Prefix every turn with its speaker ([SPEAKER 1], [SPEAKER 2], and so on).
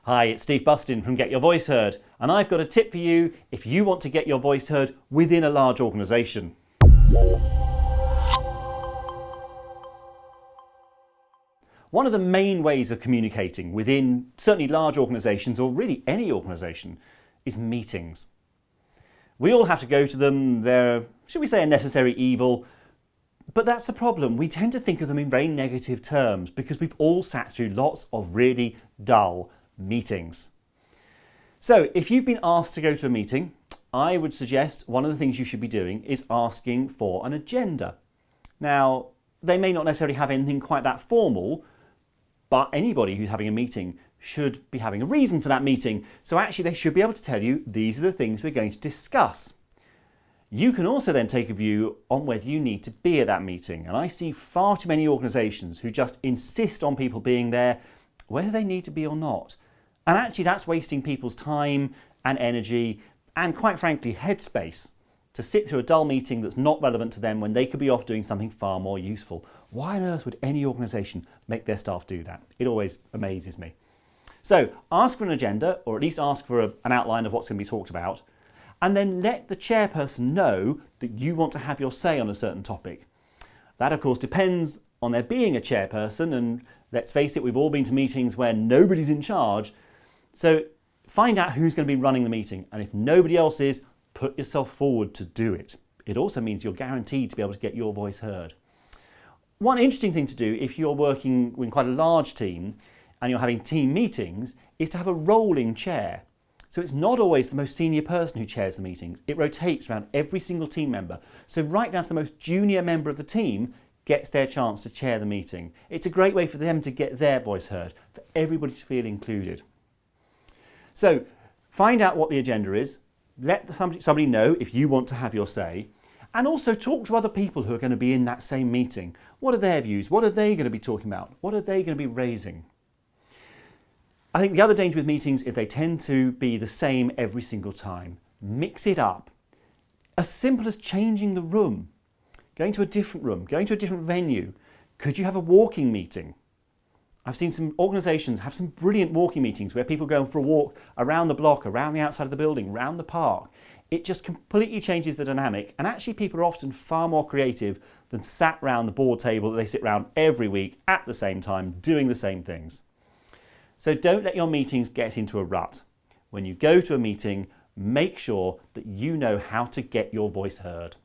[SPEAKER 1] Hi, it's Steve Bustin from Get Your Voice Heard, and I've got a tip for you if you want to get your voice heard within a large organisation. One of the main ways of communicating within certainly large organisations, or really any organisation, is meetings. We all have to go to them. They're, should we say, a necessary evil. But that's the problem. We tend to think of them in very negative terms because we've all sat through lots of really dull meetings. So if you've been asked to go to a meeting, I would suggest one of the things you should be doing is asking for an agenda. Now, they may not necessarily have anything quite that formal, but anybody who's having a meeting should be having a reason for that meeting. So actually they should be able to tell you these are the things we're going to discuss. You can also then take a view on whether you need to be at that meeting. And I see far too many organisations who just insist on people being there, whether they need to be or not. And actually that's wasting people's time and energy and, quite frankly, headspace to sit through a dull meeting that's not relevant to them when they could be off doing something far more useful. Why on earth would any organisation make their staff do that? It always amazes me. So ask for an agenda, or at least ask for an outline of what's going to be talked about, and then let the chairperson know that you want to have your say on a certain topic. That, of course, depends on there being a chairperson, and let's face it, we've all been to meetings where nobody's in charge. So find out who's going to be running the meeting, and if nobody else is, put yourself forward to do it. It also means you're guaranteed to be able to get your voice heard. One interesting thing to do if you're working with quite a large team and you're having team meetings is to have a rolling chair. So it's not always the most senior person who chairs the meetings. It rotates around every single team member. So right down to the most junior member of the team gets their chance to chair the meeting. It's a great way for them to get their voice heard, for everybody to feel included. So find out what the agenda is, let somebody know if you want to have your say, and also talk to other people who are going to be in that same meeting. What are their views? What are they going to be talking about? What are they going to be raising? I think the other danger with meetings is they tend to be the same every single time. Mix it up. As simple as changing the room, going to a different room, going to a different venue. Could you have a walking meeting? I've seen some organisations have some brilliant walking meetings where people go for a walk around the block, around the outside of the building, around the park. It just completely changes the dynamic, and actually people are often far more creative than sat round the board table that they sit round every week at the same time doing the same things. So don't let your meetings get into a rut. When you go to a meeting, make sure that you know how to get your voice heard.